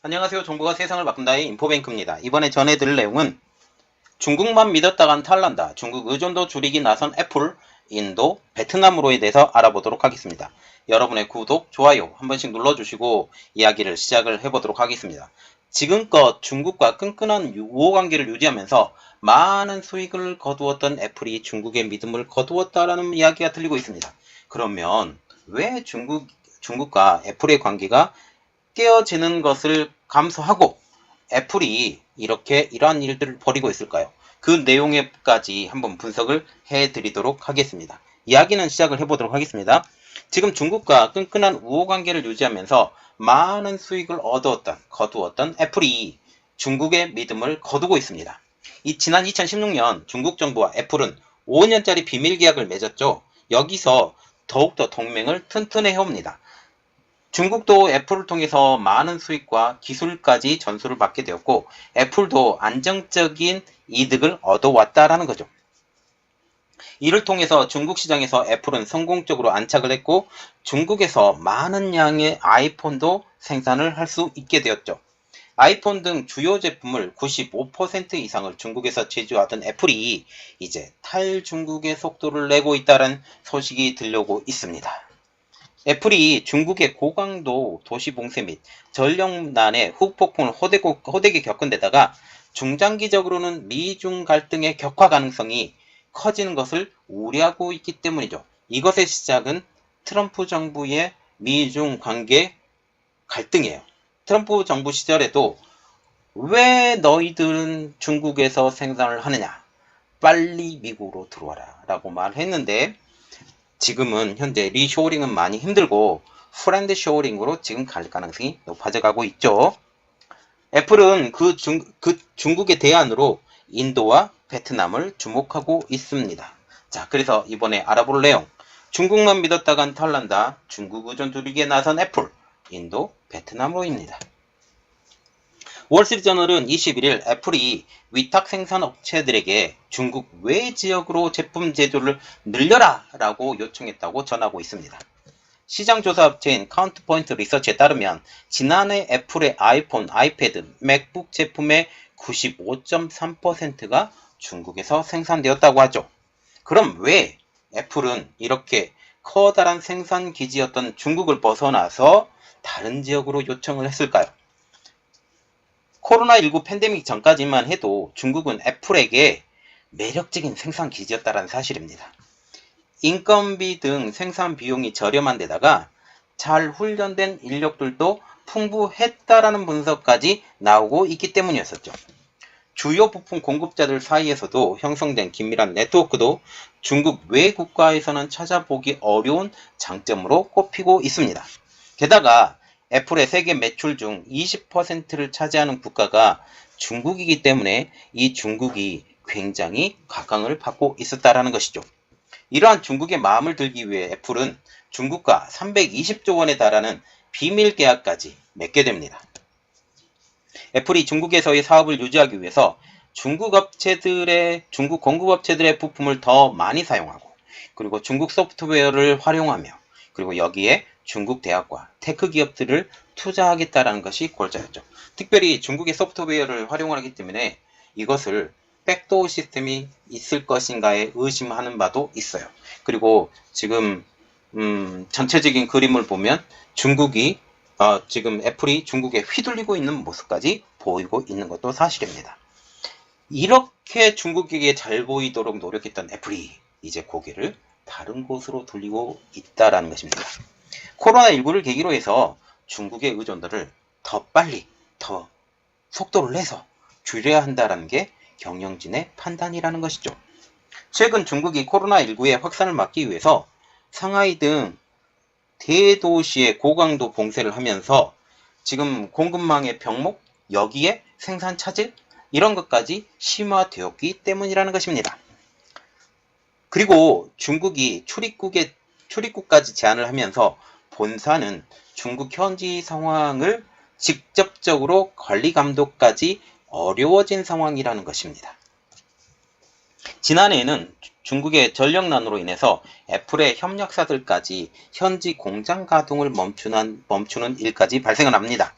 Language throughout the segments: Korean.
안녕하세요. 정보가 세상을 바꾼다의 인포뱅크입니다. 이번에 전해드릴 내용은 중국만 믿었다간 탈난다. 중국 의존도 줄이기 나선 애플, 인도, 베트남으로에 대해서 알아보도록 하겠습니다. 여러분의 구독, 좋아요 한 번씩 눌러주시고 이야기를 시작을 해보도록 하겠습니다. 지금껏 중국과 끈끈한 우호관계를 유지하면서 많은 수익을 거두었던 애플이 중국의 믿음을 거두었다라는 이야기가 들리고 있습니다. 그러면 왜 중국과 애플의 관계가 깨어지는 것을 감수하고 애플이 이렇게 이러한 일들을 벌이고 있을까요? 그 내용에까지 한번 분석을 해드리도록 하겠습니다. 이야기는 시작을 해보도록 하겠습니다. 지금 중국과 끈끈한 우호관계를 유지하면서 많은 수익을 거두었던 애플이 중국의 믿음을 거두고 있습니다. 지난 2016년 중국 정부와 애플은 5년짜리 비밀 계약을 맺었죠. 여기서 더욱더 동맹을 튼튼히 해옵니다. 중국도 애플을 통해서 많은 수익과 기술까지 전수를 받게 되었고 애플도 안정적인 이득을 얻어왔다라는 거죠. 이를 통해서 중국 시장에서 애플은 성공적으로 안착을 했고 중국에서 많은 양의 아이폰도 생산을 할 수 있게 되었죠. 아이폰 등 주요 제품을 95% 이상을 중국에서 제조하던 애플이 이제 탈중국의 속도를 내고 있다는 소식이 들려오고 있습니다. 애플이 중국의 고강도 도시 봉쇄 및 전력난의 후폭풍을 호되게 겪은 데다가 중장기적으로는 미중 갈등의 격화 가능성이 커지는 것을 우려하고 있기 때문이죠. 이것의 시작은 트럼프 정부의 미중 관계 갈등이에요. 트럼프 정부 시절에도 왜 너희들은 중국에서 생산을 하느냐? 빨리 미국으로 들어와라 라고 말했는데 지금은 현재 리쇼어링은 많이 힘들고 프렌드 쇼어링으로 지금 갈 가능성이 높아져 가고 있죠. 애플은 중국의 대안으로 인도와 베트남을 주목하고 있습니다. 자, 그래서 이번에 알아볼 내용. 중국만 믿었다간 탈난다. 중국 의존 줄이기에 나선 애플, 인도, 베트남으로입니다. 월스트리트저널은 21일 애플이 위탁 생산 업체들에게 중국 외 지역으로 제품 제조를 늘려라 라고 요청했다고 전하고 있습니다. 시장조사 업체인 카운트포인트 리서치에 따르면 지난해 애플의 아이폰, 아이패드, 맥북 제품의 95.3%가 중국에서 생산되었다고 하죠. 그럼 왜 애플은 이렇게 커다란 생산 기지였던 중국을 벗어나서 다른 지역으로 요청을 했을까요? 코로나19 팬데믹 전까지만 해도 중국은 애플에게 매력적인 생산 기지였다는 사실입니다. 인건비 등 생산 비용이 저렴한 데다가 잘 훈련된 인력들도 풍부했다라는 분석까지 나오고 있기 때문이었었죠. 주요 부품 공급자들 사이에서도 형성된 긴밀한 네트워크도 중국 외 국가에서는 찾아보기 어려운 장점으로 꼽히고 있습니다. 게다가 애플의 세계 매출 중 20%를 차지하는 국가가 중국이기 때문에 이 중국이 굉장히 각광을 받고 있었다라는 것이죠. 이러한 중국의 마음을 들기 위해 애플은 중국과 320조 원에 달하는 비밀 계약까지 맺게 됩니다. 애플이 중국에서의 사업을 유지하기 위해서 중국 공급업체들의 부품을 더 많이 사용하고 그리고 중국 소프트웨어를 활용하며 그리고 여기에 중국 대학과 테크 기업들을 투자하겠다라는 것이 골자였죠. 특별히 중국의 소프트웨어를 활용하기 때문에 이것을 백도어 시스템이 있을 것인가에 의심하는 바도 있어요. 그리고 지금 전체적인 그림을 보면 지금 애플이 중국에 휘둘리고 있는 모습까지 보이고 있는 것도 사실입니다. 이렇게 중국에게 잘 보이도록 노력했던 애플이 이제 고개를 다른 곳으로 돌리고 있다라는 것입니다. 코로나19를 계기로 해서 중국의 의존도를 더 빨리, 더 속도를 내서 줄여야 한다는 게 경영진의 판단이라는 것이죠. 최근 중국이 코로나19의 확산을 막기 위해서 상하이 등 대도시의 고강도 봉쇄를 하면서 지금 공급망의 병목, 여기에 생산 차질, 이런 것까지 심화되었기 때문이라는 것입니다. 그리고 중국이 출입국까지 제한을 하면서 본사는 중국 현지 상황을 직접적으로 관리 감독까지 어려워진 상황이라는 것입니다. 지난해에는 중국의 전력난으로 인해서 애플의 협력사들까지 현지 공장 가동을 멈추는 일까지 발생을 합니다.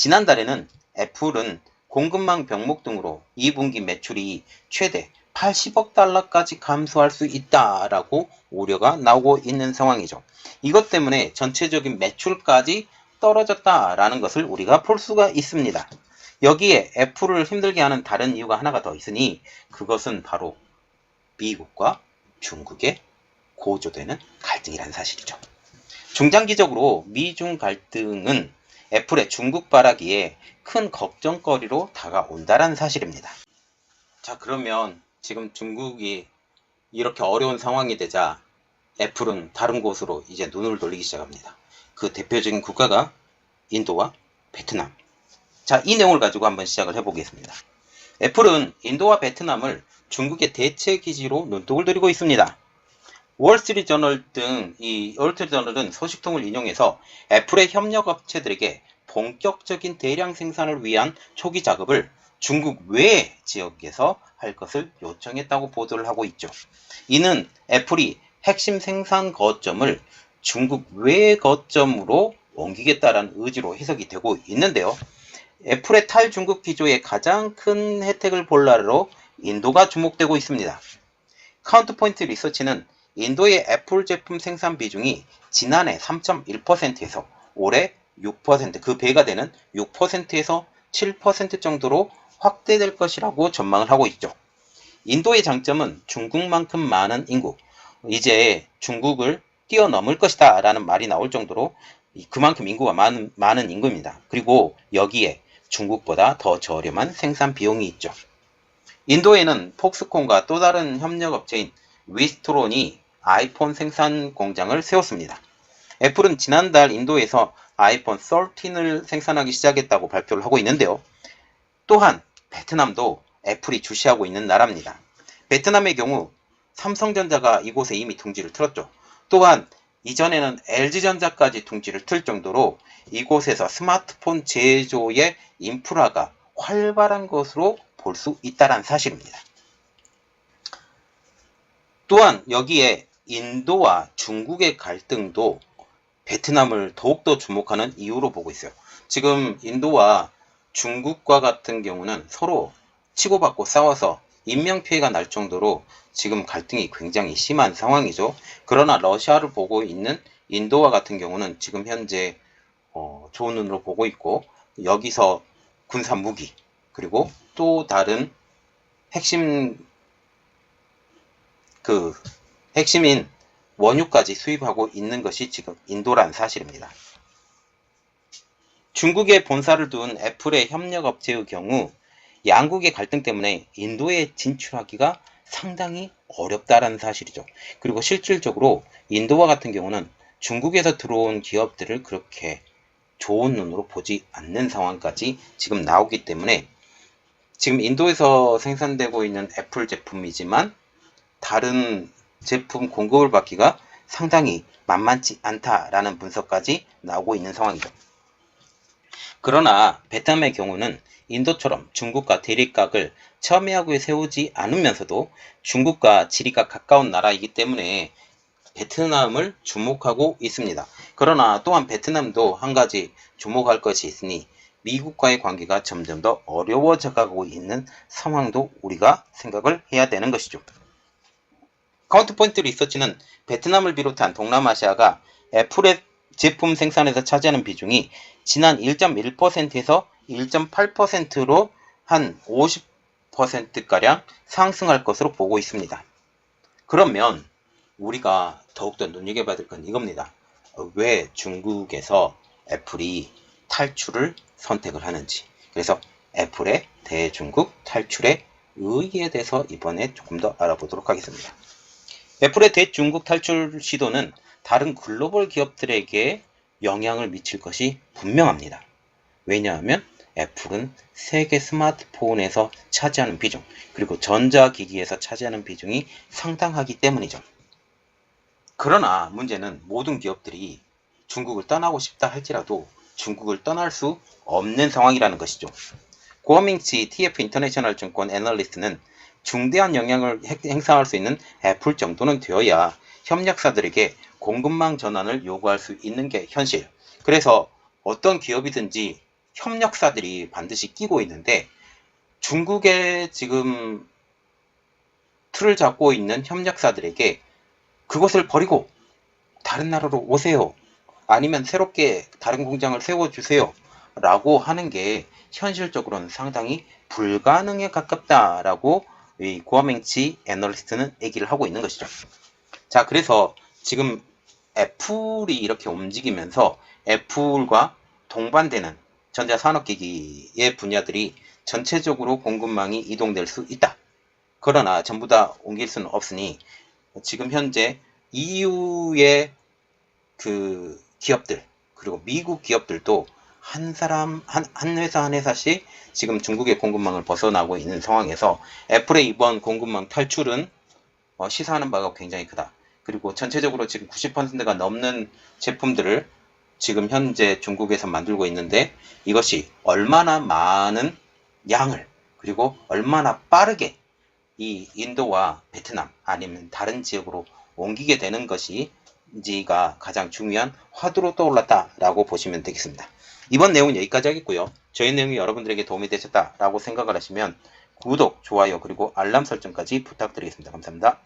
지난달에는 애플은 공급망 병목 등으로 2분기 매출이 최대 80억 달러까지 감소할 수 있다라고 우려가 나오고 있는 상황이죠. 이것 때문에 전체적인 매출까지 떨어졌다라는 것을 우리가 볼 수가 있습니다. 여기에 애플을 힘들게 하는 다른 이유가 하나가 더 있으니 그것은 바로 미국과 중국의 고조되는 갈등이라는 사실이죠. 중장기적으로 미중 갈등은 애플의 중국 발악기에 큰 걱정거리로 다가온다는 사실입니다. 자, 그러면 지금 중국이 이렇게 어려운 상황이 되자 애플은 다른 곳으로 이제 눈을 돌리기 시작합니다. 그 대표적인 국가가 인도와 베트남. 자, 이 내용을 가지고 한번 시작을 해보겠습니다. 애플은 인도와 베트남을 중국의 대체 기지로 눈독을 들이고 있습니다. 월스트리트저널 등 이 월스트리트저널은 소식통을 인용해서 애플의 협력업체들에게 본격적인 대량 생산을 위한 초기 작업을 중국 외 지역에서 할 것을 요청했다고 보도를 하고 있죠. 이는 애플이 핵심 생산 거점을 중국 외 거점으로 옮기겠다라는 의지로 해석이 되고 있는데요. 애플의 탈중국 기조의 가장 큰 혜택을 볼 나라로 인도가 주목되고 있습니다. 카운트포인트 리서치는 인도의 애플 제품 생산 비중이 지난해 3.1%에서 올해 6%, 그 배가 되는 6%에서 7% 정도로 확대될 것이라고 전망을 하고 있죠. 인도의 장점은 중국만큼 많은 인구, 이제 중국을 뛰어넘을 것이다 라는 말이 나올 정도로 그만큼 인구가 많은 인구입니다. 그리고 여기에 중국보다 더 저렴한 생산 비용이 있죠. 인도에는 폭스콘과 또 다른 협력업체인 위스트론이 아이폰 생산 공장을 세웠습니다. 애플은 지난달 인도에서 아이폰 13을 생산하기 시작했다고 발표를 하고 있는데요. 또한 베트남도 애플이 주시하고 있는 나라입니다. 베트남의 경우 삼성전자가 이곳에 이미 둥지를 틀었죠. 또한 이전에는 LG전자까지 둥지를 틀 정도로 이곳에서 스마트폰 제조의 인프라가 활발한 것으로 볼 수 있다는 사실입니다. 또한 여기에 인도와 중국의 갈등도 베트남을 더욱더 주목하는 이유로 보고 있어요. 지금 인도와 중국과 같은 경우는 서로 치고받고 싸워서 인명피해가 날 정도로 지금 갈등이 굉장히 심한 상황이죠. 그러나 러시아를 보고 있는 인도와 같은 경우는 지금 현재 좋은 눈으로 보고 있고 여기서 군사 무기 그리고 또 다른 핵심인 원유까지 수입하고 있는 것이 지금 인도라는 사실입니다. 중국에 본사를 둔 애플의 협력업체의 경우 양국의 갈등 때문에 인도에 진출하기가 상당히 어렵다는 사실이죠. 그리고 실질적으로 인도와 같은 경우는 중국에서 들어온 기업들을 그렇게 좋은 눈으로 보지 않는 상황까지 지금 나오기 때문에 지금 인도에서 생산되고 있는 애플 제품이지만 다른 제품 공급을 받기가 상당히 만만치 않다라는 분석까지 나오고 있는 상황이죠. 그러나 베트남의 경우는 인도처럼 중국과 대립각을 첨예하게 세우지 않으면서도 중국과 지리가 가까운 나라이기 때문에 베트남을 주목하고 있습니다. 그러나 또한 베트남도 한 가지 주목할 것이 있으니 미국과의 관계가 점점 더 어려워져 가고 있는 상황도 우리가 생각을 해야 되는 것이죠. 카운트포인트 리서치는 베트남을 비롯한 동남아시아가 애플의 제품 생산에서 차지하는 비중이 지난 1.1%에서 1.8%로 한 50%가량 상승할 것으로 보고 있습니다. 그러면 우리가 더욱더 눈여겨봐야 될 건 이겁니다. 왜 중국에서 애플이 탈출을 선택을 하는지. 그래서 애플의 대중국 탈출의 의의에 대해서 이번에 조금 더 알아보도록 하겠습니다. 애플의 대중국 탈출 시도는 다른 글로벌 기업들에게 영향을 미칠 것이 분명합니다. 왜냐하면 애플은 세계 스마트폰에서 차지하는 비중, 그리고 전자기기에서 차지하는 비중이 상당하기 때문이죠. 그러나 문제는 모든 기업들이 중국을 떠나고 싶다 할지라도 중국을 떠날 수 없는 상황이라는 것이죠. 고어밍치 TF 인터내셔널 증권 애널리스트는 중대한 영향을 행사할 수 있는 애플 정도는 되어야 협력사들에게 공급망 전환을 요구할 수 있는 게 현실. 그래서 어떤 기업이든지 협력사들이 반드시 끼고 있는데 중국의 지금 틀을 잡고 있는 협력사들에게 그것을 버리고 다른 나라로 오세요. 아니면 새롭게 다른 공장을 세워주세요. 라고 하는 게 현실적으로는 상당히 불가능에 가깝다라고 이 구어맹치 애널리스트는 얘기를 하고 있는 것이죠. 자, 그래서 지금 애플이 이렇게 움직이면서 애플과 동반되는 전자산업기기의 분야들이 전체적으로 공급망이 이동될 수 있다. 그러나 전부 다 옮길 수는 없으니 지금 현재 EU의 그 기업들 그리고 미국 기업들도 한 회사 한 회사씩 지금 중국의 공급망을 벗어나고 있는 상황에서 애플의 이번 공급망 탈출은 시사하는 바가 굉장히 크다. 그리고 전체적으로 지금 90%가 넘는 제품들을 지금 현재 중국에서 만들고 있는데 이것이 얼마나 많은 양을 그리고 얼마나 빠르게 이 인도와 베트남 아니면 다른 지역으로 옮기게 되는 것이지가 가장 중요한 화두로 떠올랐다라고 보시면 되겠습니다. 이번 내용은 여기까지 하겠고요. 저희 내용이 여러분들에게 도움이 되셨다라고 생각을 하시면 구독, 좋아요 그리고 알람 설정까지 부탁드리겠습니다. 감사합니다.